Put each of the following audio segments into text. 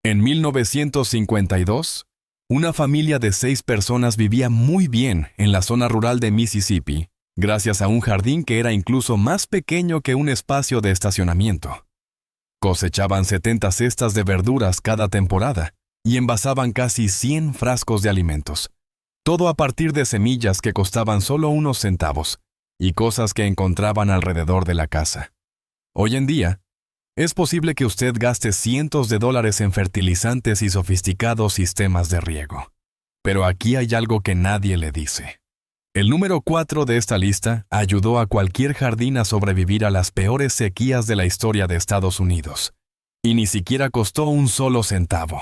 En 1952, una familia de 6 personas vivía muy bien en la zona rural de Mississippi, gracias a un jardín que era incluso más pequeño que un espacio de estacionamiento. Cosechaban 70 cestas de verduras cada temporada y envasaban casi 100 frascos de alimentos, todo a partir de semillas que costaban solo unos centavos y cosas que encontraban alrededor de la casa. Hoy en día, es posible que usted gaste cientos de dólares en fertilizantes y sofisticados sistemas de riego. Pero aquí hay algo que nadie le dice. El número 4 de esta lista ayudó a cualquier jardín a sobrevivir a las peores sequías de la historia de Estados Unidos, y ni siquiera costó un solo centavo.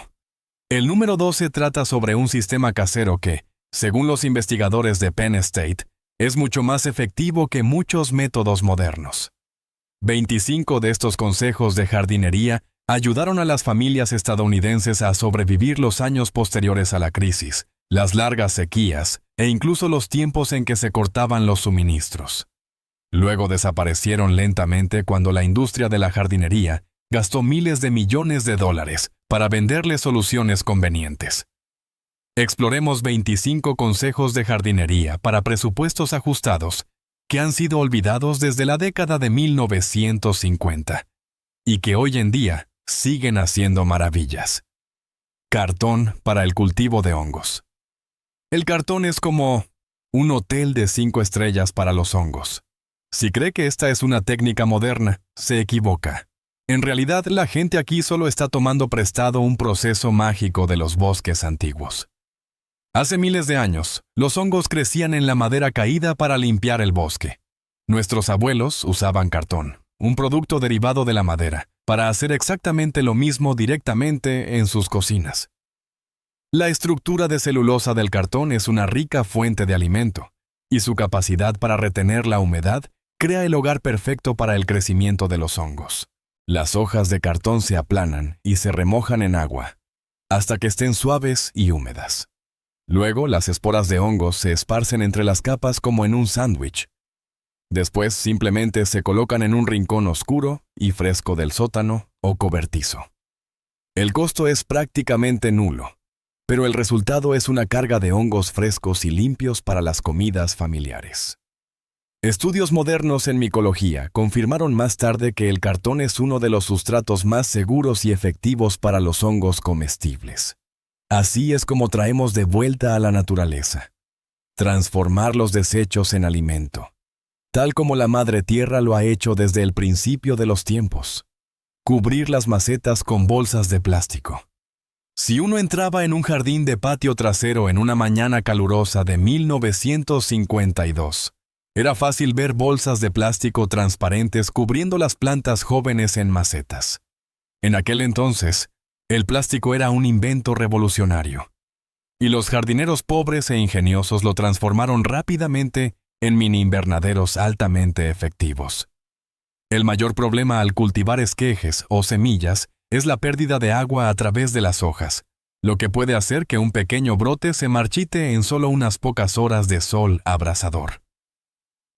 El número 12 trata sobre un sistema casero que, según los investigadores de Penn State, es mucho más efectivo que muchos métodos modernos. 25 de estos consejos de jardinería ayudaron a las familias estadounidenses a sobrevivir los años posteriores a la crisis, las largas sequías e incluso los tiempos en que se cortaban los suministros. Luego desaparecieron lentamente cuando la industria de la jardinería gastó miles de millones de dólares para venderle soluciones convenientes. Exploremos 25 consejos de jardinería para presupuestos ajustados que han sido olvidados desde la década de 1950 y que hoy en día siguen haciendo maravillas. Cartón para el cultivo de hongos. El cartón es como un hotel de 5 estrellas para los hongos. Si cree que esta es una técnica moderna, se equivoca. En realidad, la gente aquí solo está tomando prestado un proceso mágico de los bosques antiguos. Hace miles de años, los hongos crecían en la madera caída para limpiar el bosque. Nuestros abuelos usaban cartón, un producto derivado de la madera, para hacer exactamente lo mismo directamente en sus cocinas. La estructura de celulosa del cartón es una rica fuente de alimento, y su capacidad para retener la humedad crea el hogar perfecto para el crecimiento de los hongos. Las hojas de cartón se aplanan y se remojan en agua, hasta que estén suaves y húmedas. Luego, las esporas de hongos se esparcen entre las capas como en un sándwich. Después, simplemente se colocan en un rincón oscuro y fresco del sótano o cobertizo. El costo es prácticamente nulo, pero el resultado es una carga de hongos frescos y limpios para las comidas familiares. Estudios modernos en micología confirmaron más tarde que el cartón es uno de los sustratos más seguros y efectivos para los hongos comestibles. Así es como traemos de vuelta a la naturaleza. Transformar los desechos en alimento, tal como la Madre Tierra lo ha hecho desde el principio de los tiempos. Cubrir las macetas con bolsas de plástico. Si uno entraba en un jardín de patio trasero en una mañana calurosa de 1952, era fácil ver bolsas de plástico transparentes cubriendo las plantas jóvenes en macetas. En aquel entonces, el plástico era un invento revolucionario, y los jardineros pobres e ingeniosos lo transformaron rápidamente en mini invernaderos altamente efectivos. El mayor problema al cultivar esquejes o semillas es la pérdida de agua a través de las hojas, lo que puede hacer que un pequeño brote se marchite en solo unas pocas horas de sol abrasador.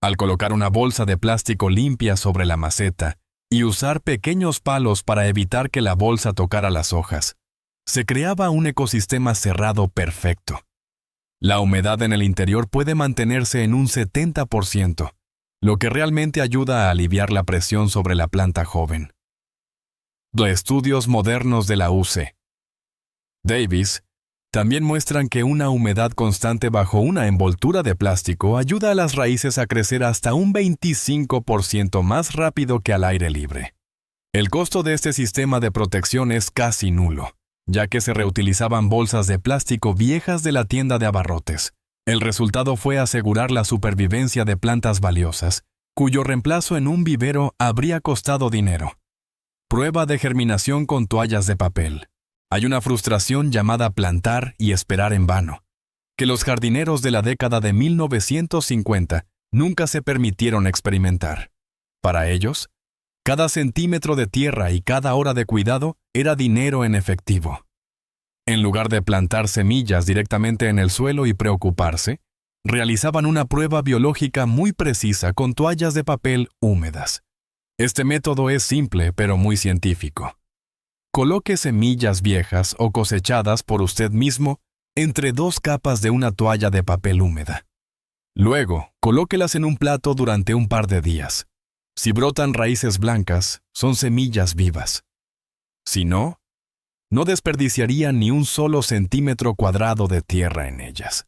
Al colocar una bolsa de plástico limpia sobre la maceta, y usar pequeños palos para evitar que la bolsa tocara las hojas, se creaba un ecosistema cerrado perfecto. La humedad en el interior puede mantenerse en un 70%, lo que realmente ayuda a aliviar la presión sobre la planta joven. Los estudios modernos de la UC Davis también muestran que una humedad constante bajo una envoltura de plástico ayuda a las raíces a crecer hasta un 25% más rápido que al aire libre. El costo de este sistema de protección es casi nulo, ya que se reutilizaban bolsas de plástico viejas de la tienda de abarrotes. El resultado fue asegurar la supervivencia de plantas valiosas, cuyo reemplazo en un vivero habría costado dinero. Prueba de germinación con toallas de papel. Hay una frustración llamada plantar y esperar en vano, que los jardineros de la década de 1950 nunca se permitieron experimentar. Para ellos, cada centímetro de tierra y cada hora de cuidado era dinero en efectivo. En lugar de plantar semillas directamente en el suelo y preocuparse, realizaban una prueba biológica muy precisa con toallas de papel húmedas. Este método es simple pero muy científico. coloque semillas viejas o cosechadas por usted mismo entre 2 capas de una toalla de papel húmeda. Luego, colóquelas en un plato durante un par de días. Si brotan raíces blancas, son semillas vivas. Si no, no desperdiciaría ni un solo centímetro cuadrado de tierra en ellas.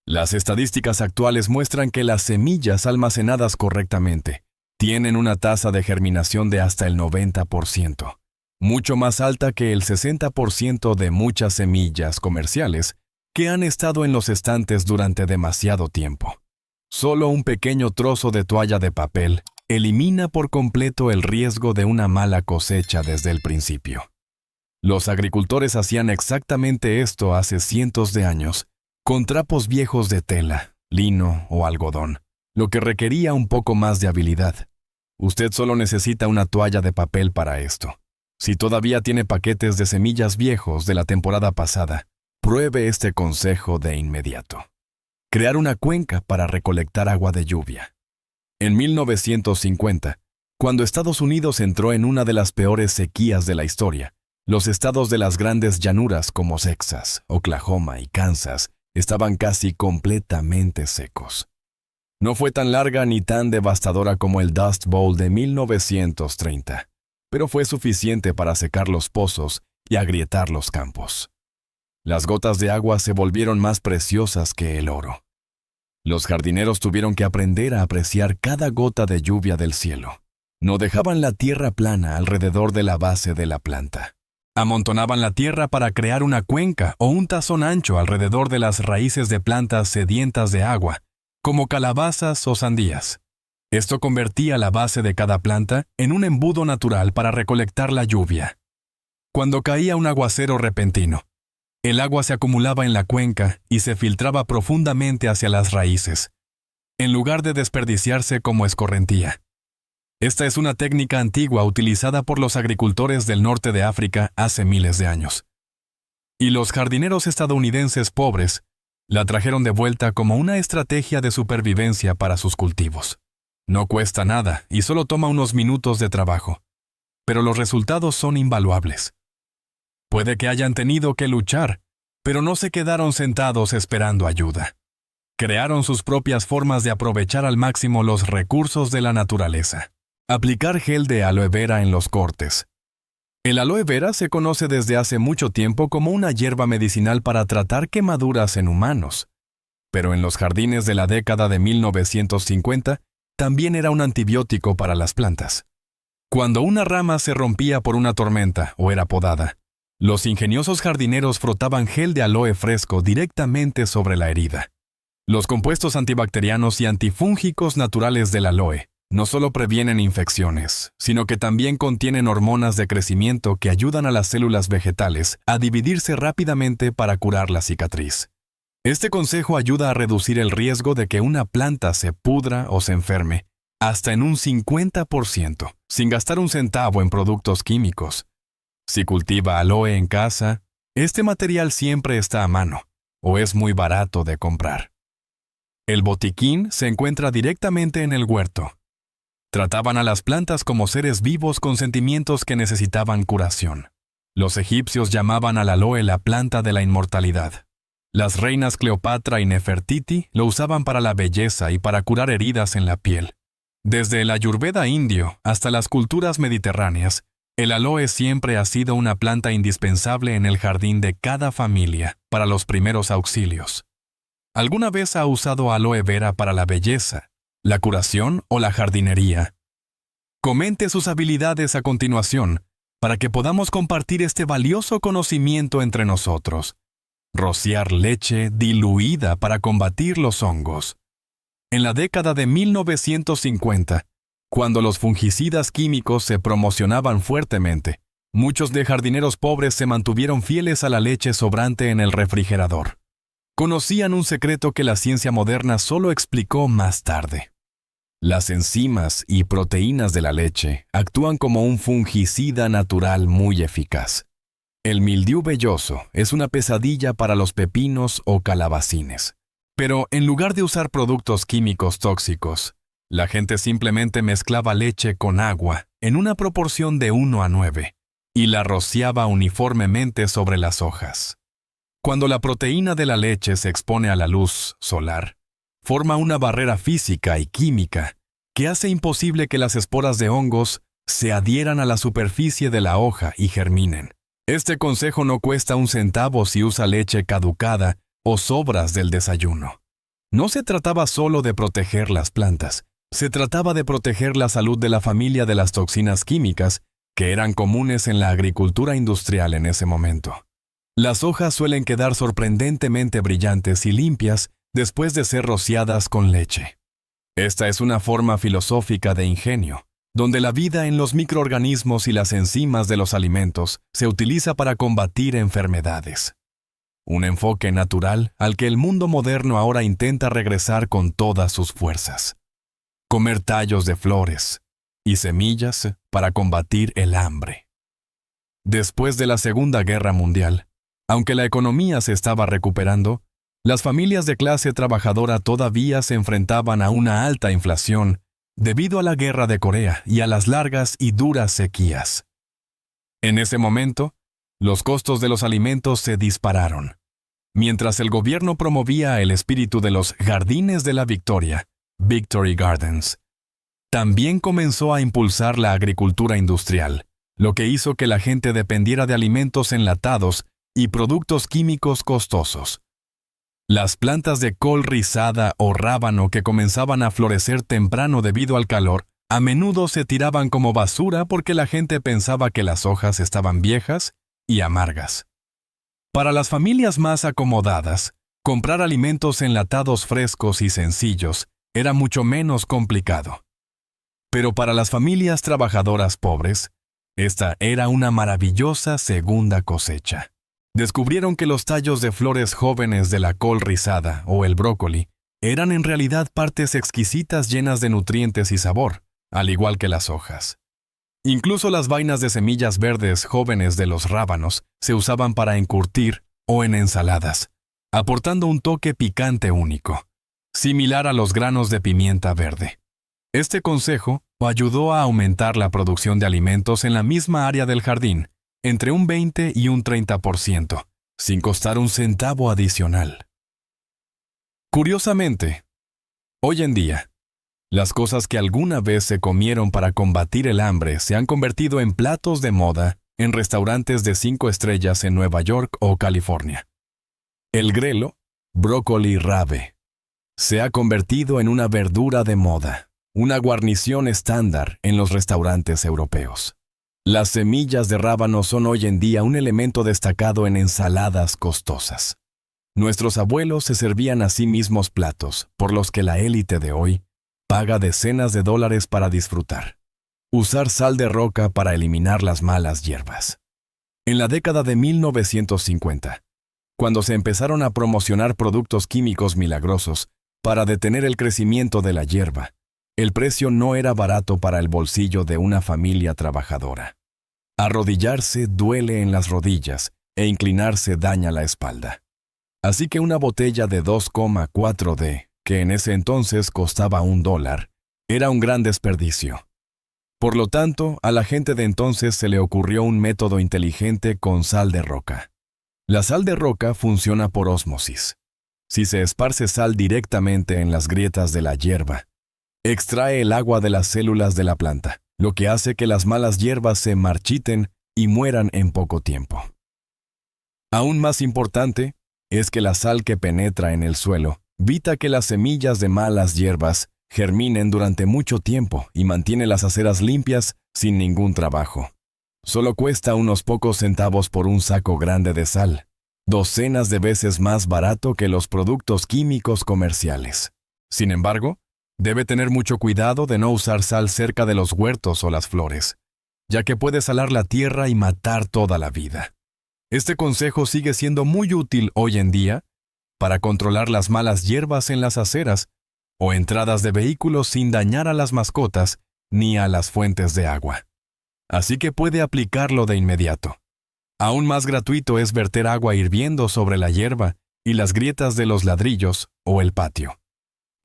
Las estadísticas actuales muestran que las semillas almacenadas correctamente tienen una tasa de germinación de hasta el 90%, mucho más alta que el 60% de muchas semillas comerciales que han estado en los estantes durante demasiado tiempo. Solo un pequeño trozo de toalla de papel elimina por completo el riesgo de una mala cosecha desde el principio. Los agricultores hacían exactamente esto hace cientos de años, con trapos viejos de tela, lino o algodón, lo que requería un poco más de habilidad. Usted solo necesita una toalla de papel para esto. Si todavía tiene paquetes de semillas viejos de la temporada pasada, pruebe este consejo de inmediato. Crear una cuenca para recolectar agua de lluvia. En 1950, cuando Estados Unidos entró en una de las peores sequías de la historia, los estados de las grandes llanuras como Texas, Oklahoma y Kansas estaban casi completamente secos. No fue tan larga ni tan devastadora como el Dust Bowl de 1930, pero fue suficiente para secar los pozos y agrietar los campos. Las gotas de agua se volvieron más preciosas que el oro. Los jardineros tuvieron que aprender a apreciar cada gota de lluvia del cielo. No dejaban la tierra plana alrededor de la base de la planta. Amontonaban la tierra para crear una cuenca o un tazón ancho alrededor de las raíces de plantas sedientas de agua, como calabazas o sandías. Esto convertía la base de cada planta en un embudo natural para recolectar la lluvia. Cuando caía un aguacero repentino, el agua se acumulaba en la cuenca y se filtraba profundamente hacia las raíces, en lugar de desperdiciarse como escorrentía. Esta es una técnica antigua utilizada por los agricultores del norte de África hace miles de años. Y los jardineros estadounidenses pobres la trajeron de vuelta como una estrategia de supervivencia para sus cultivos. No cuesta nada y solo toma unos minutos de trabajo, pero los resultados son invaluables. Puede que hayan tenido que luchar, pero no se quedaron sentados esperando ayuda. Crearon sus propias formas de aprovechar al máximo los recursos de la naturaleza. Aplicar gel de aloe vera en los cortes. El aloe vera se conoce desde hace mucho tiempo como una hierba medicinal para tratar quemaduras en humanos. Pero en los jardines de la década de 1950, también era un antibiótico para las plantas. Cuando una rama se rompía por una tormenta o era podada, los ingeniosos jardineros frotaban gel de aloe fresco directamente sobre la herida. Los compuestos antibacterianos y antifúngicos naturales del aloe no solo previenen infecciones, sino que también contienen hormonas de crecimiento que ayudan a las células vegetales a dividirse rápidamente para curar la cicatriz. Este consejo ayuda a reducir el riesgo de que una planta se pudra o se enferme, hasta en un 50%, sin gastar un centavo en productos químicos. Si cultiva aloe en casa, este material siempre está a mano, o es muy barato de comprar. El botiquín se encuentra directamente en el huerto. Trataban a las plantas como seres vivos con sentimientos que necesitaban curación. Los egipcios llamaban al aloe la planta de la inmortalidad. Las reinas Cleopatra y Nefertiti lo usaban para la belleza y para curar heridas en la piel. Desde el Ayurveda indio hasta las culturas mediterráneas, el aloe siempre ha sido una planta indispensable en el jardín de cada familia para los primeros auxilios. ¿Alguna vez ha usado aloe vera para la belleza, la curación o la jardinería? Comente sus habilidades a continuación para que podamos compartir este valioso conocimiento entre nosotros. Rociar leche diluida para combatir los hongos. En la década de 1950, cuando los fungicidas químicos se promocionaban fuertemente, muchos de jardineros pobres se mantuvieron fieles a la leche sobrante en el refrigerador. Conocían un secreto que la ciencia moderna solo explicó más tarde. Las enzimas y proteínas de la leche actúan como un fungicida natural muy eficaz. El mildiu velloso es una pesadilla para los pepinos o calabacines. Pero en lugar de usar productos químicos tóxicos, la gente simplemente mezclaba leche con agua en una proporción de 1 a 9 y la rociaba uniformemente sobre las hojas. Cuando la proteína de la leche se expone a la luz solar, forma una barrera física y química que hace imposible que las esporas de hongos se adhieran a la superficie de la hoja y germinen. Este consejo no cuesta un centavo si usa leche caducada o sobras del desayuno. No se trataba solo de proteger las plantas, se trataba de proteger la salud de la familia de las toxinas químicas que eran comunes en la agricultura industrial en ese momento. Las hojas suelen quedar sorprendentemente brillantes y limpias después de ser rociadas con leche. Esta es una forma filosófica de ingenio, donde la vida en los microorganismos y las enzimas de los alimentos se utiliza para combatir enfermedades. Un enfoque natural al que el mundo moderno ahora intenta regresar con todas sus fuerzas. Comer tallos de flores y semillas para combatir el hambre. Después de la Segunda Guerra Mundial, aunque la economía se estaba recuperando, las familias de clase trabajadora todavía se enfrentaban a una alta inflación debido a la Guerra de Corea y a las largas y duras sequías. En ese momento, los costos de los alimentos se dispararon. Mientras el gobierno promovía el espíritu de los Jardines de la Victoria, Victory Gardens, también comenzó a impulsar la agricultura industrial, lo que hizo que la gente dependiera de alimentos enlatados y productos químicos costosos. Las plantas de col rizada o rábano que comenzaban a florecer temprano debido al calor, a menudo se tiraban como basura porque la gente pensaba que las hojas estaban viejas y amargas. Para las familias más acomodadas, comprar alimentos enlatados frescos y sencillos era mucho menos complicado. Pero para las familias trabajadoras pobres, esta era una maravillosa segunda cosecha. Descubrieron que los tallos de flores jóvenes de la col rizada o el brócoli eran en realidad partes exquisitas llenas de nutrientes y sabor, al igual que las hojas. Incluso las vainas de semillas verdes jóvenes de los rábanos se usaban para encurtir o en ensaladas, aportando un toque picante único, similar a los granos de pimienta verde. Este consejo ayudó a aumentar la producción de alimentos en la misma área del jardín, entre un 20 y un 30%, sin costar un centavo adicional. Curiosamente, hoy en día, las cosas que alguna vez se comieron para combatir el hambre se han convertido en platos de moda en restaurantes de 5 estrellas en Nueva York o California. El grelo, brócoli rabe, se ha convertido en una verdura de moda, una guarnición estándar en los restaurantes europeos. Las semillas de rábano son hoy en día un elemento destacado en ensaladas costosas. Nuestros abuelos se servían a sí mismos platos, por los que la élite de hoy paga decenas de dólares para disfrutar. Usar sal de roca para eliminar las malas hierbas. En la década de 1950, cuando se empezaron a promocionar productos químicos milagrosos para detener el crecimiento de la hierba, el precio no era barato para el bolsillo de una familia trabajadora. Arrodillarse duele en las rodillas e inclinarse daña la espalda. Así que una botella de 2,4D, que en ese entonces costaba $1, era un gran desperdicio. Por lo tanto, a la gente de entonces se le ocurrió un método inteligente con sal de roca. La sal de roca funciona por ósmosis. Si se esparce sal directamente en las grietas de la hierba, extrae el agua de las células de la planta, lo que hace que las malas hierbas se marchiten y mueran en poco tiempo. Aún más importante es que la sal que penetra en el suelo evita que las semillas de malas hierbas germinen durante mucho tiempo y mantiene las aceras limpias sin ningún trabajo. Solo cuesta unos pocos centavos por un saco grande de sal, docenas de veces más barato que los productos químicos comerciales. Sin embargo, debe tener mucho cuidado de no usar sal cerca de los huertos o las flores, ya que puede salar la tierra y matar toda la vida. Este consejo sigue siendo muy útil hoy en día para controlar las malas hierbas en las aceras o entradas de vehículos sin dañar a las mascotas ni a las fuentes de agua. Así que puede aplicarlo de inmediato. Aún más gratuito es verter agua hirviendo sobre la hierba y las grietas de los ladrillos o el patio.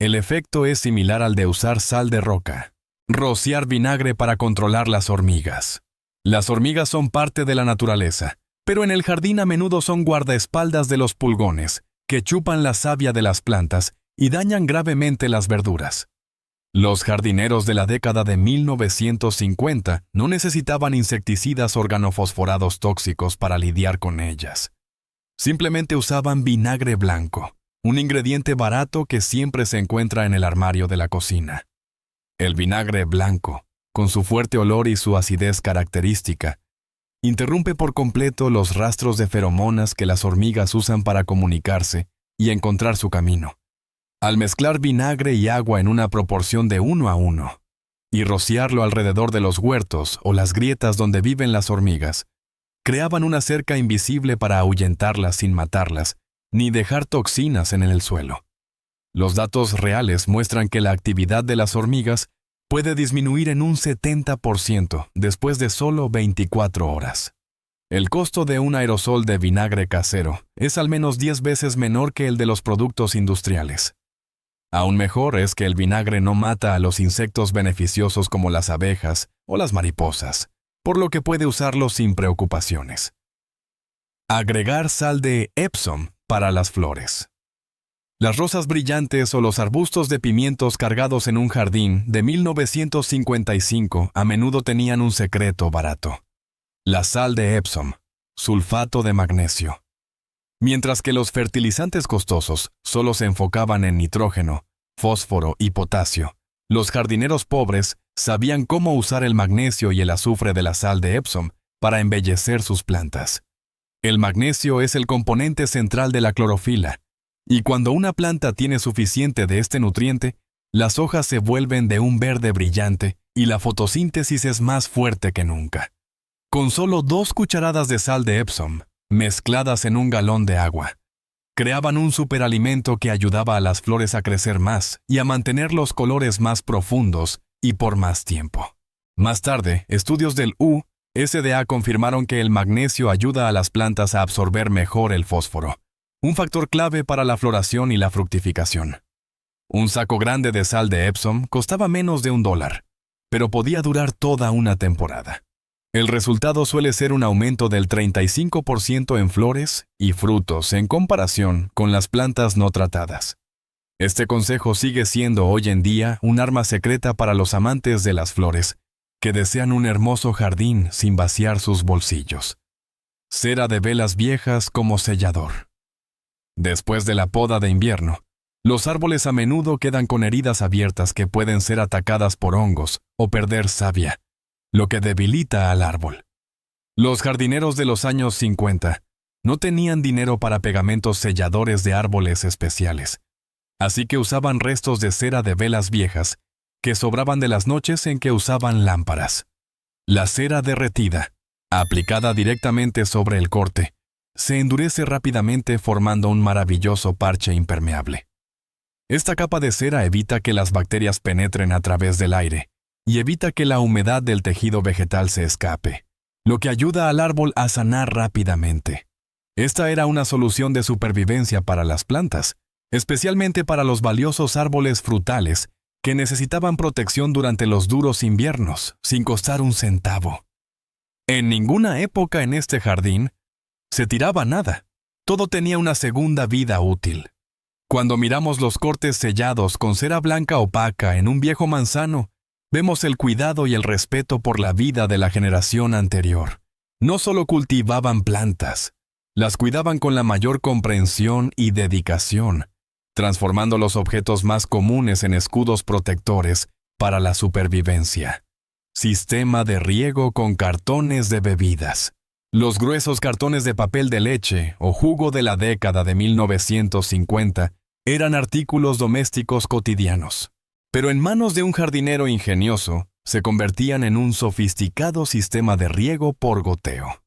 El efecto es similar al de usar sal de roca. Rociar vinagre para controlar las hormigas. Las hormigas son parte de la naturaleza, pero en el jardín a menudo son guardaespaldas de los pulgones, que chupan la savia de las plantas y dañan gravemente las verduras. Los jardineros de la década de 1950 no necesitaban insecticidas organofosforados tóxicos para lidiar con ellas. Simplemente usaban vinagre blanco, un ingrediente barato que siempre se encuentra en el armario de la cocina. El vinagre blanco, con su fuerte olor y su acidez característica, interrumpe por completo los rastros de feromonas que las hormigas usan para comunicarse y encontrar su camino. Al mezclar vinagre y agua en una proporción de 1:1 y rociarlo alrededor de los huertos o las grietas donde viven las hormigas, creaban una cerca invisible para ahuyentarlas sin matarlas, ni dejar toxinas en el suelo. Los datos reales muestran que la actividad de las hormigas puede disminuir en un 70% después de solo 24 horas. El costo de un aerosol de vinagre casero es al menos 10 veces menor que el de los productos industriales. Aún mejor es que el vinagre no mata a los insectos beneficiosos como las abejas o las mariposas, por lo que puede usarlo sin preocupaciones. Agregar sal de Epsom para las flores. Las rosas brillantes o los arbustos de pimientos cargados en un jardín de 1955 a menudo tenían un secreto barato: la sal de Epsom, sulfato de magnesio. Mientras que los fertilizantes costosos solo se enfocaban en nitrógeno, fósforo y potasio, los jardineros pobres sabían cómo usar el magnesio y el azufre de la sal de Epsom para embellecer sus plantas. El magnesio es el componente central de la clorofila, y cuando una planta tiene suficiente de este nutriente, las hojas se vuelven de un verde brillante y la fotosíntesis es más fuerte que nunca. Con solo 2 cucharadas de sal de Epsom, mezcladas en un galón de agua, creaban un superalimento que ayudaba a las flores a crecer más y a mantener los colores más profundos y por más tiempo. Más tarde, estudios del USDA confirmaron que el magnesio ayuda a las plantas a absorber mejor el fósforo, un factor clave para la floración y la fructificación. Un saco grande de sal de Epsom costaba menos de $1, pero podía durar toda una temporada. El resultado suele ser un aumento del 35% en flores y frutos en comparación con las plantas no tratadas. Este consejo sigue siendo hoy en día un arma secreta para los amantes de las flores, que desean un hermoso jardín sin vaciar sus bolsillos. Cera de velas viejas como sellador. Después de la poda de invierno, los árboles a menudo quedan con heridas abiertas que pueden ser atacadas por hongos o perder savia, lo que debilita al árbol. Los jardineros de los años 50 no tenían dinero para pegamentos selladores de árboles especiales, así que usaban restos de cera de velas viejas que sobraban de las noches en que usaban lámparas. La cera derretida, aplicada directamente sobre el corte, se endurece rápidamente formando un maravilloso parche impermeable. Esta capa de cera evita que las bacterias penetren a través del aire y evita que la humedad del tejido vegetal se escape, lo que ayuda al árbol a sanar rápidamente. Esta era una solución de supervivencia para las plantas, especialmente para los valiosos árboles frutales que necesitaban protección durante los duros inviernos, sin costar un centavo. En ninguna época en este jardín se tiraba nada. Todo tenía una segunda vida útil. Cuando miramos los cortes sellados con cera blanca opaca en un viejo manzano, vemos el cuidado y el respeto por la vida de la generación anterior. No solo cultivaban plantas, las cuidaban con la mayor comprensión y dedicación, transformando los objetos más comunes en escudos protectores para la supervivencia. Sistema de riego con cartones de bebidas. Los gruesos cartones de papel de leche o jugo de la década de 1950 eran artículos domésticos cotidianos, pero en manos de un jardinero ingenioso se convertían en un sofisticado sistema de riego por goteo.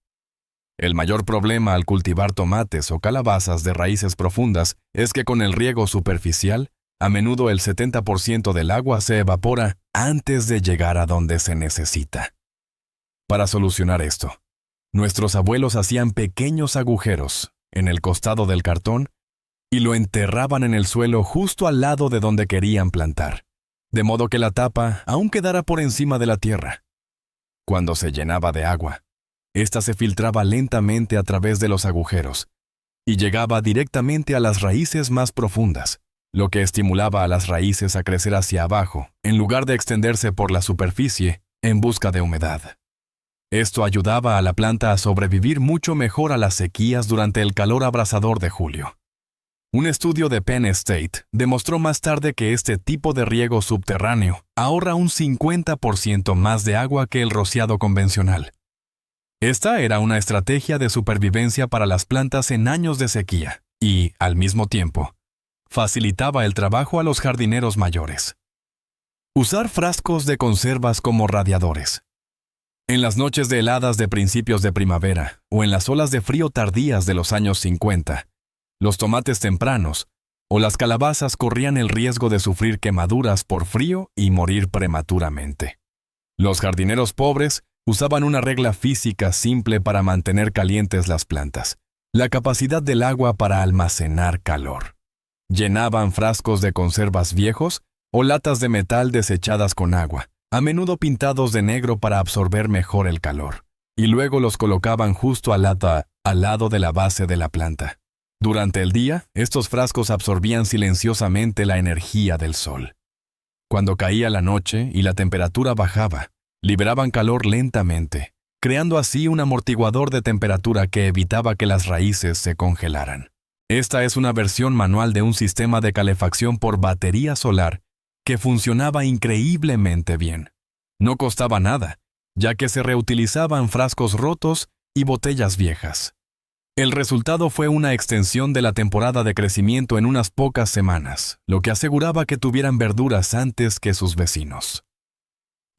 El mayor problema al cultivar tomates o calabazas de raíces profundas es que con el riego superficial, a menudo el 70% del agua se evapora antes de llegar a donde se necesita. Para solucionar esto, nuestros abuelos hacían pequeños agujeros en el costado del cartón y lo enterraban en el suelo justo al lado de donde querían plantar, de modo que la tapa aún quedara por encima de la tierra. Cuando se llenaba de agua, ésta se filtraba lentamente a través de los agujeros y llegaba directamente a las raíces más profundas, lo que estimulaba a las raíces a crecer hacia abajo, en lugar de extenderse por la superficie en busca de humedad. Esto ayudaba a la planta a sobrevivir mucho mejor a las sequías durante el calor abrasador de julio. Un estudio de Penn State demostró más tarde que este tipo de riego subterráneo ahorra un 50% más de agua que el rociado convencional. Esta era una estrategia de supervivencia para las plantas en años de sequía y, al mismo tiempo, facilitaba el trabajo a los jardineros mayores. Usar frascos de conservas como radiadores. En las noches de heladas de principios de primavera o en las olas de frío tardías de los años 50, los tomates tempranos o las calabazas corrían el riesgo de sufrir quemaduras por frío y morir prematuramente. Los jardineros pobres usaban una regla física simple para mantener calientes las plantas: la capacidad del agua para almacenar calor. Llenaban frascos de conservas viejos o latas de metal desechadas con agua, a menudo pintados de negro para absorber mejor el calor, y luego los colocaban justo al lado de la base de la planta. Durante el día, estos frascos absorbían silenciosamente la energía del sol. Cuando caía la noche y la temperatura bajaba, liberaban calor lentamente, creando así un amortiguador de temperatura que evitaba que las raíces se congelaran. Esta es una versión manual de un sistema de calefacción por batería solar que funcionaba increíblemente bien. No costaba nada, ya que se reutilizaban frascos rotos y botellas viejas. El resultado fue una extensión de la temporada de crecimiento en unas pocas semanas, lo que aseguraba que tuvieran verduras antes que sus vecinos.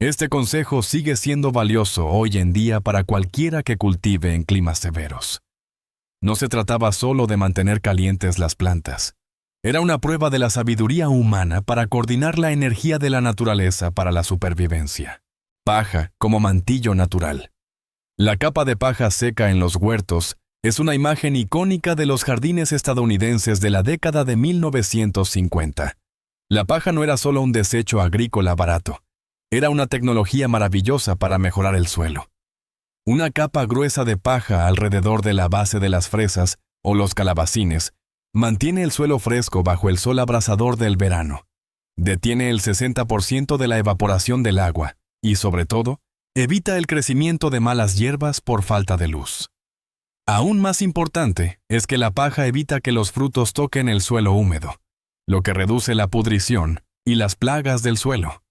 Este consejo sigue siendo valioso hoy en día para cualquiera que cultive en climas severos. No se trataba solo de mantener calientes las plantas. Era una prueba de la sabiduría humana para coordinar la energía de la naturaleza para la supervivencia. Paja como mantillo natural. La capa de paja seca en los huertos es una imagen icónica de los jardines estadounidenses de la década de 1950. La paja no era solo un desecho agrícola barato. Era una tecnología maravillosa para mejorar el suelo. Una capa gruesa de paja alrededor de la base de las fresas o los calabacines mantiene el suelo fresco bajo el sol abrasador del verano. Detiene el 60% de la evaporación del agua y, sobre todo, evita el crecimiento de malas hierbas por falta de luz. Aún más importante es que la paja evita que los frutos toquen el suelo húmedo, lo que reduce la pudrición y las plagas del suelo.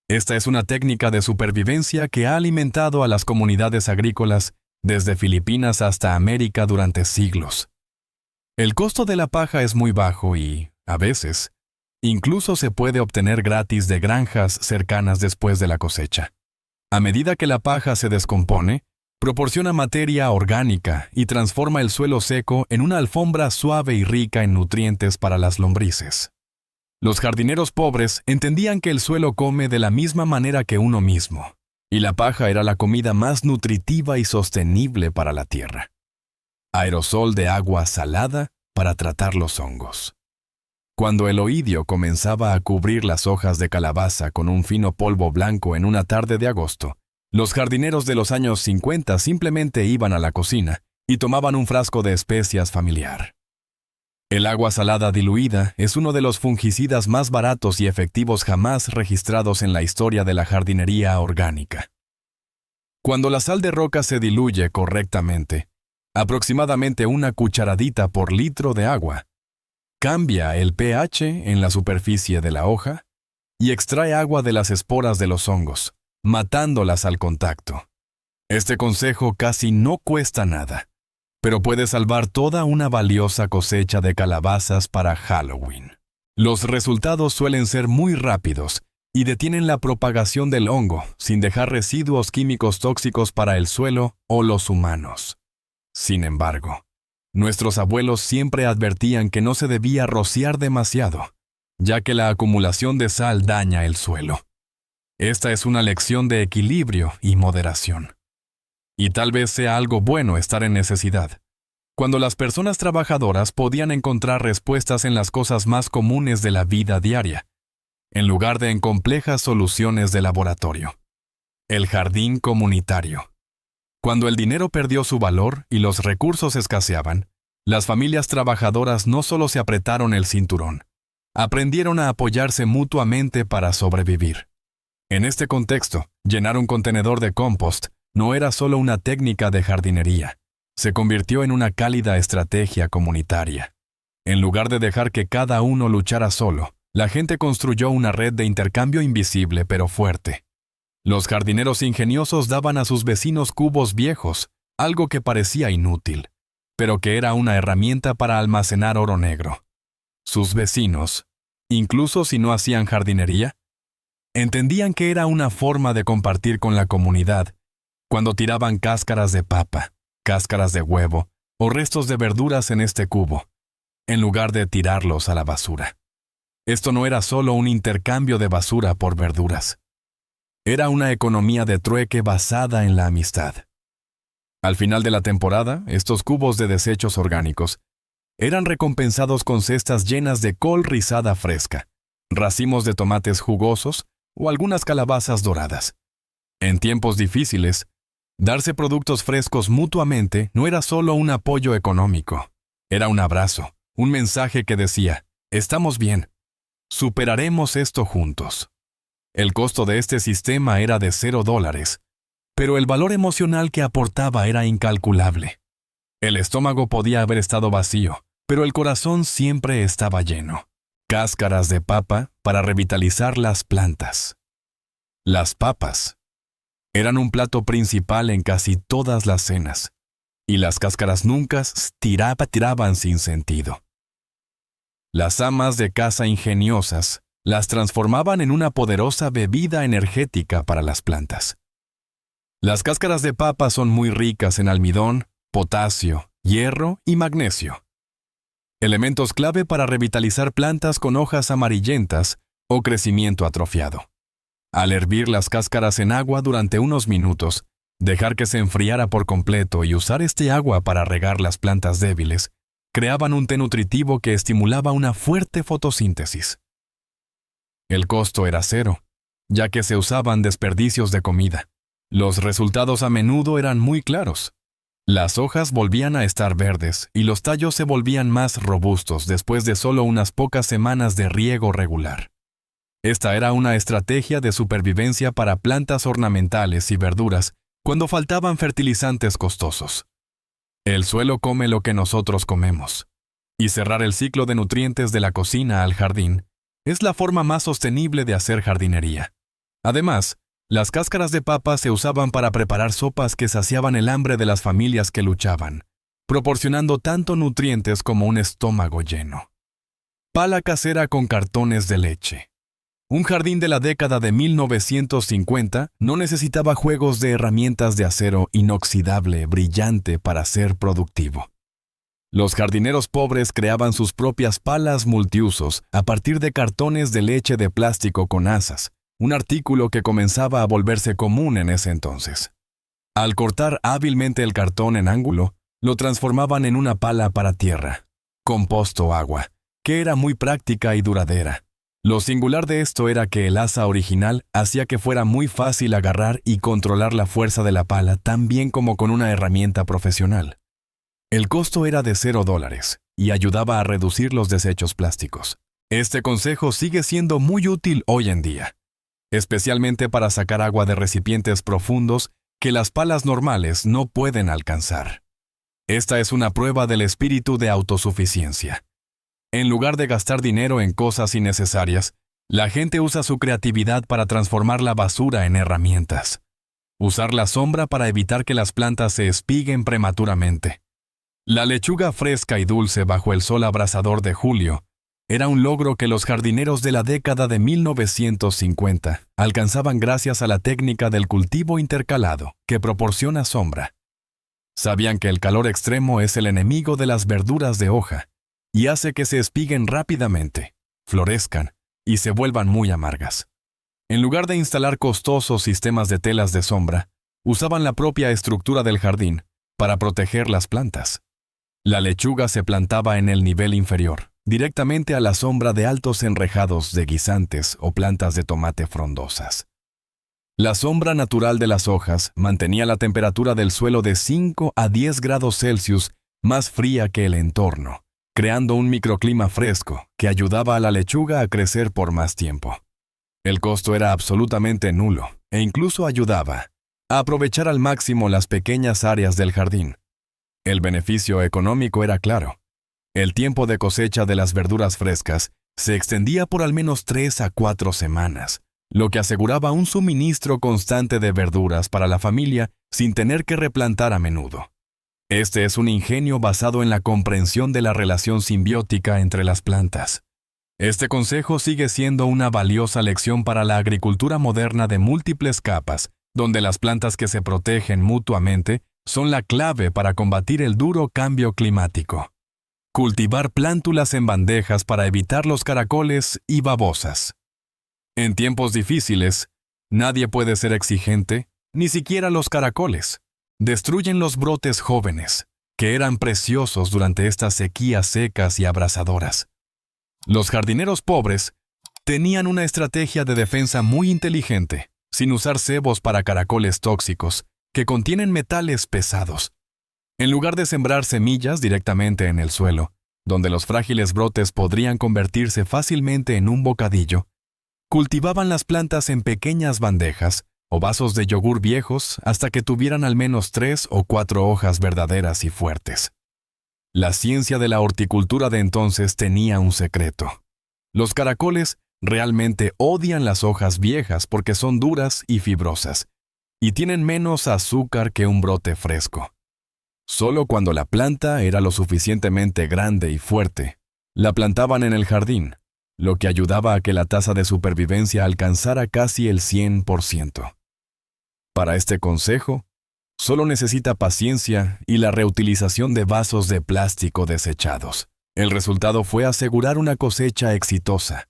Esta es una técnica de supervivencia que ha alimentado a las comunidades agrícolas desde Filipinas hasta América durante siglos. El costo de la paja es muy bajo y, a veces, incluso se puede obtener gratis de granjas cercanas después de la cosecha. A medida que la paja se descompone, proporciona materia orgánica y transforma el suelo seco en una alfombra suave y rica en nutrientes para las lombrices. Los jardineros pobres entendían que el suelo come de la misma manera que uno mismo, y la paja era la comida más nutritiva y sostenible para la tierra. Aerosol de agua salada para tratar los hongos. Cuando el oidio comenzaba a cubrir las hojas de calabaza con un fino polvo blanco en una tarde de agosto, los jardineros de los años 50 simplemente iban a la cocina y tomaban un frasco de especias familiar. El agua salada diluida es uno de los fungicidas más baratos y efectivos jamás registrados en la historia de la jardinería orgánica. Cuando la sal de roca se diluye correctamente, aproximadamente una cucharadita por litro de agua, cambia el pH en la superficie de la hoja y extrae agua de las esporas de los hongos, matándolas al contacto. Este consejo casi no cuesta nada, pero puede salvar toda una valiosa cosecha de calabazas para Halloween. Los resultados suelen ser muy rápidos y detienen la propagación del hongo sin dejar residuos químicos tóxicos para el suelo o los humanos. Sin embargo, nuestros abuelos siempre advertían que no se debía rociar demasiado, ya que la acumulación de sal daña el suelo. Esta es una lección de equilibrio y moderación. Y tal vez sea algo bueno estar en necesidad, cuando las personas trabajadoras podían encontrar respuestas en las cosas más comunes de la vida diaria, en lugar de en complejas soluciones de laboratorio. El jardín comunitario. Cuando el dinero perdió su valor y los recursos escaseaban, las familias trabajadoras no solo se apretaron el cinturón, aprendieron a apoyarse mutuamente para sobrevivir. En este contexto, llenar un contenedor de compost no era solo una técnica de jardinería, se convirtió en una cálida estrategia comunitaria. En lugar de dejar que cada uno luchara solo, la gente construyó una red de intercambio invisible pero fuerte. Los jardineros ingeniosos daban a sus vecinos cubos viejos, algo que parecía inútil, pero que era una herramienta para almacenar oro negro. Sus vecinos, incluso si no hacían jardinería, entendían que era una forma de compartir con la comunidad cuando tiraban cáscaras de papa, cáscaras de huevo o restos de verduras en este cubo, en lugar de tirarlos a la basura. Esto no era solo un intercambio de basura por verduras. Era una economía de trueque basada en la amistad. Al final de la temporada, estos cubos de desechos orgánicos eran recompensados con cestas llenas de col rizada fresca, racimos de tomates jugosos o algunas calabazas doradas. En tiempos difíciles, darse productos frescos mutuamente no era solo un apoyo económico, era un abrazo, un mensaje que decía, estamos bien, superaremos esto juntos. El costo de este sistema era de $0, pero el valor emocional que aportaba era incalculable. El estómago podía haber estado vacío, pero el corazón siempre estaba lleno. Cáscaras de papa para revitalizar las plantas. Las papas eran un plato principal en casi todas las cenas, y las cáscaras nunca tiraban sin sentido. Las amas de casa ingeniosas las transformaban en una poderosa bebida energética para las plantas. Las cáscaras de papa son muy ricas en almidón, potasio, hierro y magnesio, elementos clave para revitalizar plantas con hojas amarillentas o crecimiento atrofiado. Al hervir las cáscaras en agua durante unos minutos, dejar que se enfriara por completo y usar este agua para regar las plantas débiles, creaban un té nutritivo que estimulaba una fuerte fotosíntesis. El costo era cero, ya que se usaban desperdicios de comida. Los resultados a menudo eran muy claros. Las hojas volvían a estar verdes y los tallos se volvían más robustos después de solo unas pocas semanas de riego regular. Esta era una estrategia de supervivencia para plantas ornamentales y verduras cuando faltaban fertilizantes costosos. El suelo come lo que nosotros comemos, y cerrar el ciclo de nutrientes de la cocina al jardín es la forma más sostenible de hacer jardinería. Además, las cáscaras de papa se usaban para preparar sopas que saciaban el hambre de las familias que luchaban, proporcionando tanto nutrientes como un estómago lleno. Pala casera con cartones de leche. Un jardín de la década de 1950 no necesitaba juegos de herramientas de acero inoxidable brillante para ser productivo. Los jardineros pobres creaban sus propias palas multiusos a partir de cartones de leche de plástico con asas, un artículo que comenzaba a volverse común en ese entonces. Al cortar hábilmente el cartón en ángulo, lo transformaban en una pala para tierra, compost o agua, que era muy práctica y duradera. Lo singular de esto era que el asa original hacía que fuera muy fácil agarrar y controlar la fuerza de la pala tan bien como con una herramienta profesional. El costo era de $0 y ayudaba a reducir los desechos plásticos. Este consejo sigue siendo muy útil hoy en día, especialmente para sacar agua de recipientes profundos que las palas normales no pueden alcanzar. Esta es una prueba del espíritu de autosuficiencia. En lugar de gastar dinero en cosas innecesarias, la gente usa su creatividad para transformar la basura en herramientas. Usar la sombra para evitar que las plantas se espiguen prematuramente. La lechuga fresca y dulce bajo el sol abrasador de julio era un logro que los jardineros de la década de 1950 alcanzaban gracias a la técnica del cultivo intercalado, que proporciona sombra. Sabían que el calor extremo es el enemigo de las verduras de hoja y hace que se espiguen rápidamente, florezcan y se vuelvan muy amargas. En lugar de instalar costosos sistemas de telas de sombra, usaban la propia estructura del jardín para proteger las plantas. La lechuga se plantaba en el nivel inferior, directamente a la sombra de altos enrejados de guisantes o plantas de tomate frondosas. La sombra natural de las hojas mantenía la temperatura del suelo de 5 a 10 grados Celsius más fría que el entorno, creando un microclima fresco que ayudaba a la lechuga a crecer por más tiempo. El costo era absolutamente nulo e incluso ayudaba a aprovechar al máximo las pequeñas áreas del jardín. El beneficio económico era claro. El tiempo de cosecha de las verduras frescas se extendía por al menos 3 a 4 semanas, lo que aseguraba un suministro constante de verduras para la familia sin tener que replantar a menudo. Este es un ingenio basado en la comprensión de la relación simbiótica entre las plantas. Este consejo sigue siendo una valiosa lección para la agricultura moderna de múltiples capas, donde las plantas que se protegen mutuamente son la clave para combatir el duro cambio climático. Cultivar plántulas en bandejas para evitar los caracoles y babosas. En tiempos difíciles, nadie puede ser exigente, ni siquiera los caracoles. Destruyen los brotes jóvenes, que eran preciosos durante estas sequías secas y abrasadoras. Los jardineros pobres tenían una estrategia de defensa muy inteligente, sin usar cebos para caracoles tóxicos, que contienen metales pesados. En lugar de sembrar semillas directamente en el suelo, donde los frágiles brotes podrían convertirse fácilmente en un bocadillo, cultivaban las plantas en pequeñas bandejas o vasos de yogur viejos hasta que tuvieran al menos 3 o 4 hojas verdaderas y fuertes. La ciencia de la horticultura de entonces tenía un secreto. Los caracoles realmente odian las hojas viejas porque son duras y fibrosas, y tienen menos azúcar que un brote fresco. Solo cuando la planta era lo suficientemente grande y fuerte, la plantaban en el jardín, lo que ayudaba a que la tasa de supervivencia alcanzara casi el 100%. Para este consejo, solo necesita paciencia y la reutilización de vasos de plástico desechados. El resultado fue asegurar una cosecha exitosa,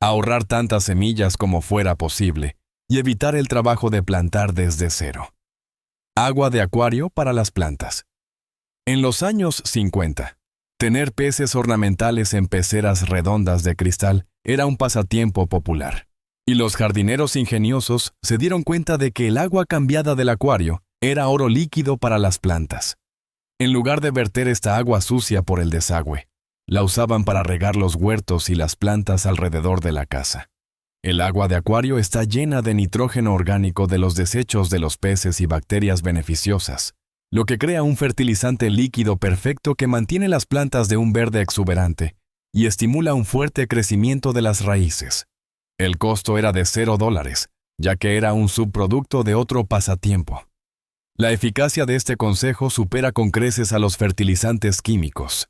ahorrar tantas semillas como fuera posible y evitar el trabajo de plantar desde cero. Agua de acuario para las plantas. En los años 50, tener peces ornamentales en peceras redondas de cristal era un pasatiempo popular, y los jardineros ingeniosos se dieron cuenta de que el agua cambiada del acuario era oro líquido para las plantas. En lugar de verter esta agua sucia por el desagüe, la usaban para regar los huertos y las plantas alrededor de la casa. El agua de acuario está llena de nitrógeno orgánico de los desechos de los peces y bacterias beneficiosas, lo que crea un fertilizante líquido perfecto que mantiene las plantas de un verde exuberante y estimula un fuerte crecimiento de las raíces. El costo era de $0, ya que era un subproducto de otro pasatiempo. La eficacia de este consejo supera con creces a los fertilizantes químicos,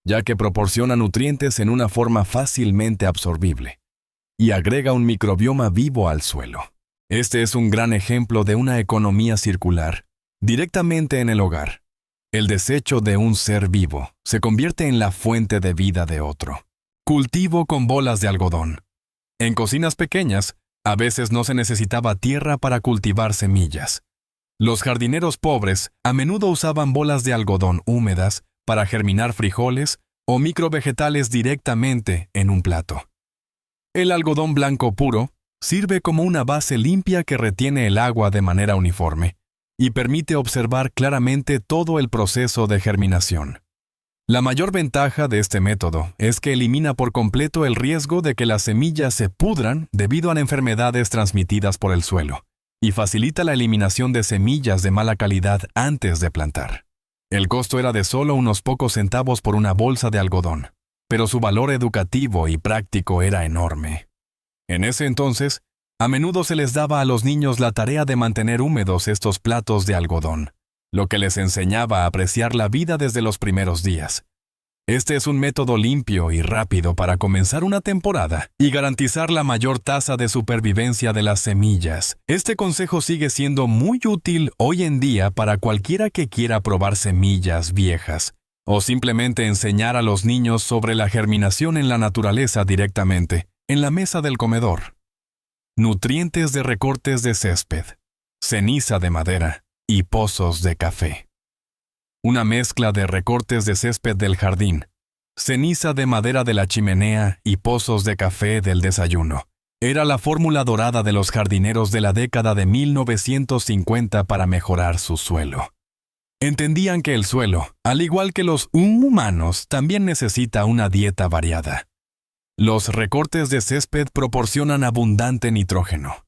ya que proporciona nutrientes en una forma fácilmente absorbible y agrega un microbioma vivo al suelo. Este es un gran ejemplo de una economía circular, directamente en el hogar. El desecho de un ser vivo se convierte en la fuente de vida de otro. Cultivo con bolas de algodón. En cocinas pequeñas, a veces no se necesitaba tierra para cultivar semillas. Los jardineros pobres a menudo usaban bolas de algodón húmedas para germinar frijoles o microvegetales directamente en un plato. El algodón blanco puro sirve como una base limpia que retiene el agua de manera uniforme y permite observar claramente todo el proceso de germinación. La mayor ventaja de este método es que elimina por completo el riesgo de que las semillas se pudran debido a enfermedades transmitidas por el suelo, y facilita la eliminación de semillas de mala calidad antes de plantar. El costo era de solo unos pocos centavos por una bolsa de algodón, pero su valor educativo y práctico era enorme. En ese entonces, a menudo se les daba a los niños la tarea de mantener húmedos estos platos de algodón, lo que les enseñaba a apreciar la vida desde los primeros días. Este es un método limpio y rápido para comenzar una temporada y garantizar la mayor tasa de supervivencia de las semillas. Este consejo sigue siendo muy útil hoy en día para cualquiera que quiera probar semillas viejas o simplemente enseñar a los niños sobre la germinación en la naturaleza directamente, en la mesa del comedor. Nutrientes de recortes de césped, ceniza de madera y pozos de café. Una mezcla de recortes de césped del jardín, ceniza de madera de la chimenea y pozos de café del desayuno Era la fórmula dorada de los jardineros de la década de 1950 para mejorar su suelo. Entendían que el suelo, al igual que los humanos, también necesita una dieta variada. Los recortes de césped proporcionan abundante nitrógeno.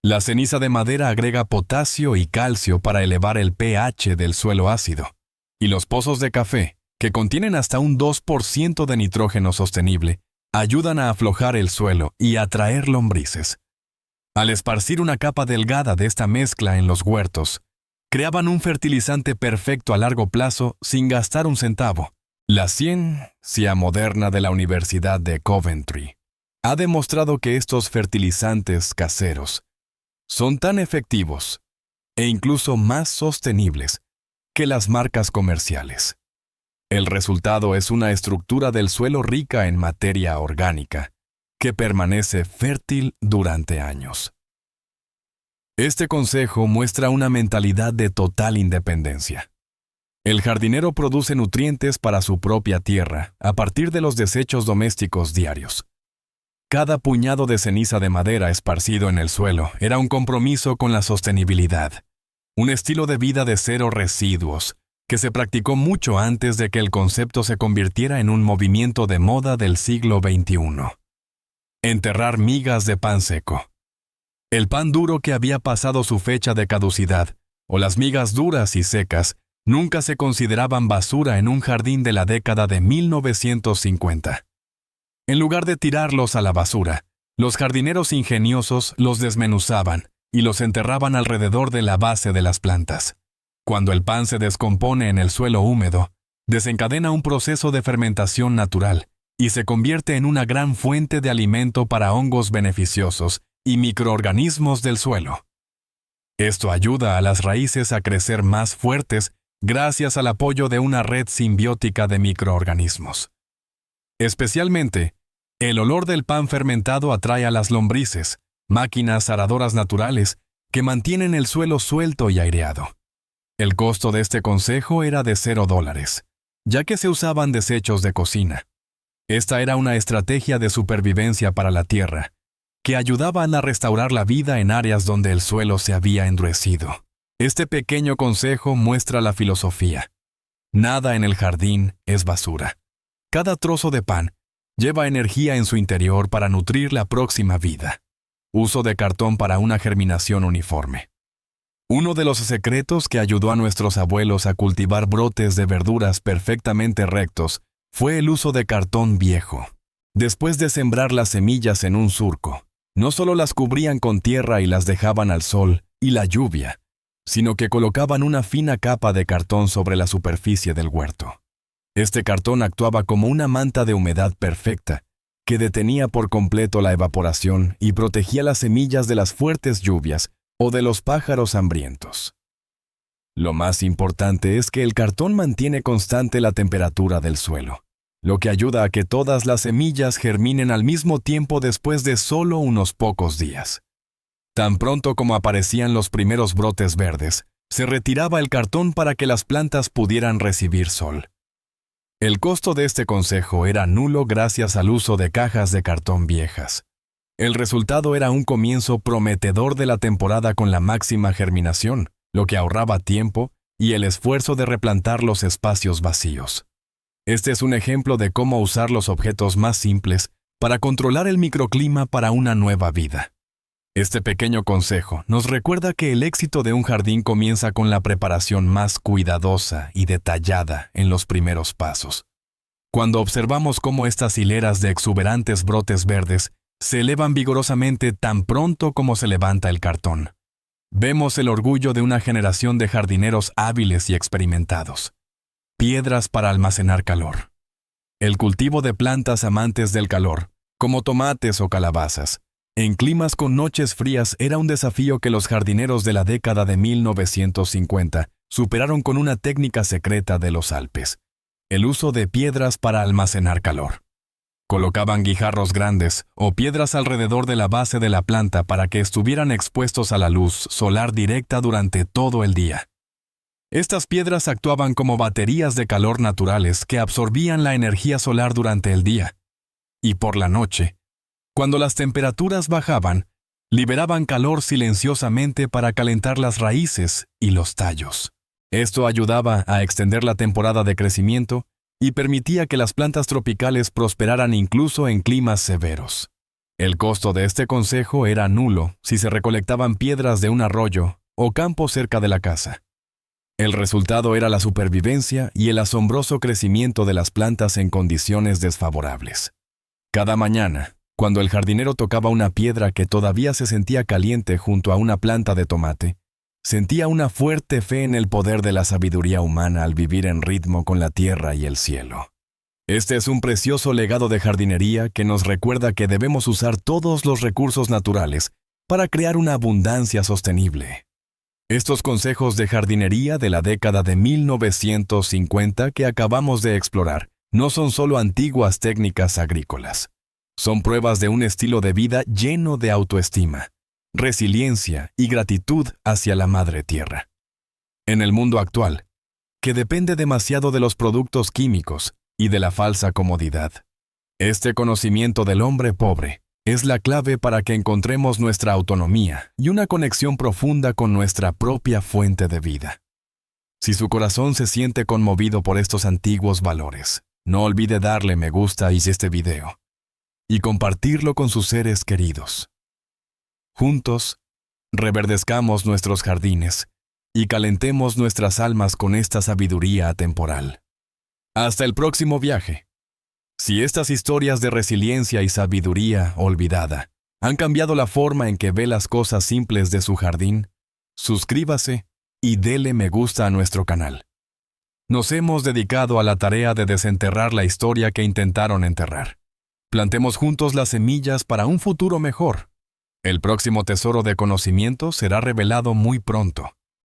La ceniza de madera agrega potasio y calcio para elevar el pH del suelo ácido. Y los pozos de café, que contienen hasta un 2% de nitrógeno sostenible, ayudan a aflojar el suelo y a atraer lombrices. Al esparcir una capa delgada de esta mezcla en los huertos, creaban un fertilizante perfecto a largo plazo sin gastar un centavo. La ciencia moderna de la Universidad de Coventry ha demostrado que estos fertilizantes caseros son tan efectivos e incluso más sostenibles que las marcas comerciales. El resultado es una estructura del suelo rica en materia orgánica, que permanece fértil durante años. Este consejo muestra una mentalidad de total independencia. El jardinero produce nutrientes para su propia tierra a partir de los desechos domésticos diarios. Cada puñado de ceniza de madera esparcido en el suelo era un compromiso con la sostenibilidad, un estilo de vida de cero residuos, que se practicó mucho antes de que el concepto se convirtiera en un movimiento de moda del siglo XXI. Enterrar migas de pan seco. El pan duro que había pasado su fecha de caducidad, o las migas duras y secas, nunca se consideraban basura en un jardín de la década de 1950. En lugar de tirarlos a la basura, los jardineros ingeniosos los desmenuzaban y los enterraban alrededor de la base de las plantas. Cuando el pan se descompone en el suelo húmedo, desencadena un proceso de fermentación natural y se convierte en una gran fuente de alimento para hongos beneficiosos y microorganismos del suelo. Esto ayuda a las raíces a crecer más fuertes gracias al apoyo de una red simbiótica de microorganismos. Especialmente, el olor del pan fermentado atrae a las lombrices, máquinas aradoras naturales que mantienen el suelo suelto y aireado. El costo de este consejo era de $0, ya que se usaban desechos de cocina. Esta era una estrategia de supervivencia para la tierra, que ayudaban a restaurar la vida en áreas donde el suelo se había endurecido. Este pequeño consejo muestra la filosofía. Nada en el jardín es basura. Cada trozo de pan lleva energía en su interior para nutrir la próxima vida. Uso de cartón para una germinación uniforme. Uno de los secretos que ayudó a nuestros abuelos a cultivar brotes de verduras perfectamente rectos fue el uso de cartón viejo. Después de sembrar las semillas en un surco, no solo las cubrían con tierra y las dejaban al sol y la lluvia, sino que colocaban una fina capa de cartón sobre la superficie del huerto. Este cartón actuaba como una manta de humedad perfecta, que detenía por completo la evaporación y protegía las semillas de las fuertes lluvias o de los pájaros hambrientos. Lo más importante es que el cartón mantiene constante la temperatura del suelo, lo que ayuda a que todas las semillas germinen al mismo tiempo después de solo unos pocos días. Tan pronto como aparecían los primeros brotes verdes, se retiraba el cartón para que las plantas pudieran recibir sol. El costo de este consejo era nulo gracias al uso de cajas de cartón viejas. El resultado era un comienzo prometedor de la temporada con la máxima germinación, lo que ahorraba tiempo y el esfuerzo de replantar los espacios vacíos. Este es un ejemplo de cómo usar los objetos más simples para controlar el microclima para una nueva vida. Este pequeño consejo nos recuerda que el éxito de un jardín comienza con la preparación más cuidadosa y detallada en los primeros pasos. Cuando observamos cómo estas hileras de exuberantes brotes verdes se elevan vigorosamente tan pronto como se levanta el cartón, vemos el orgullo de una generación de jardineros hábiles y experimentados. Piedras para almacenar calor. El cultivo de plantas amantes del calor, como tomates o calabazas, en climas con noches frías era un desafío que los jardineros de la década de 1950 superaron con una técnica secreta de los Alpes: el uso de piedras para almacenar calor. Colocaban guijarros grandes o piedras alrededor de la base de la planta para que estuvieran expuestos a la luz solar directa durante todo el día. Estas piedras actuaban como baterías de calor naturales que absorbían la energía solar durante el día. Y por la noche, Cuando las temperaturas bajaban, liberaban calor silenciosamente para calentar las raíces y los tallos. Esto ayudaba a extender la temporada de crecimiento y permitía que las plantas tropicales prosperaran incluso en climas severos. El costo de este consejo era nulo si se recolectaban piedras de un arroyo o campo cerca de la casa. El resultado era la supervivencia y el asombroso crecimiento de las plantas en condiciones desfavorables. Cada mañana, cuando el jardinero tocaba una piedra que todavía se sentía caliente junto a una planta de tomate, sentía una fuerte fe en el poder de la sabiduría humana al vivir en ritmo con la tierra y el cielo. Este es un precioso legado de jardinería que nos recuerda que debemos usar todos los recursos naturales para crear una abundancia sostenible. Estos consejos de jardinería de la década de 1950 que acabamos de explorar no son solo antiguas técnicas agrícolas. Son pruebas de un estilo de vida lleno de autoestima, resiliencia y gratitud hacia la madre tierra. En el mundo actual, que depende demasiado de los productos químicos y de la falsa comodidad, este conocimiento del hombre pobre es la clave para que encontremos nuestra autonomía y una conexión profunda con nuestra propia fuente de vida. Si su corazón se siente conmovido por estos antiguos valores, no olvide darle me gusta a este video y compartirlo con sus seres queridos. Juntos, reverdezcamos nuestros jardines y calentemos nuestras almas con esta sabiduría atemporal. Hasta el próximo viaje. Si estas historias de resiliencia y sabiduría olvidada han cambiado la forma en que ve las cosas simples de su jardín, suscríbase y dele me gusta a nuestro canal. Nos hemos dedicado a la tarea de desenterrar la historia que intentaron enterrar. Plantemos juntos las semillas para un futuro mejor. El próximo tesoro de conocimiento será revelado muy pronto.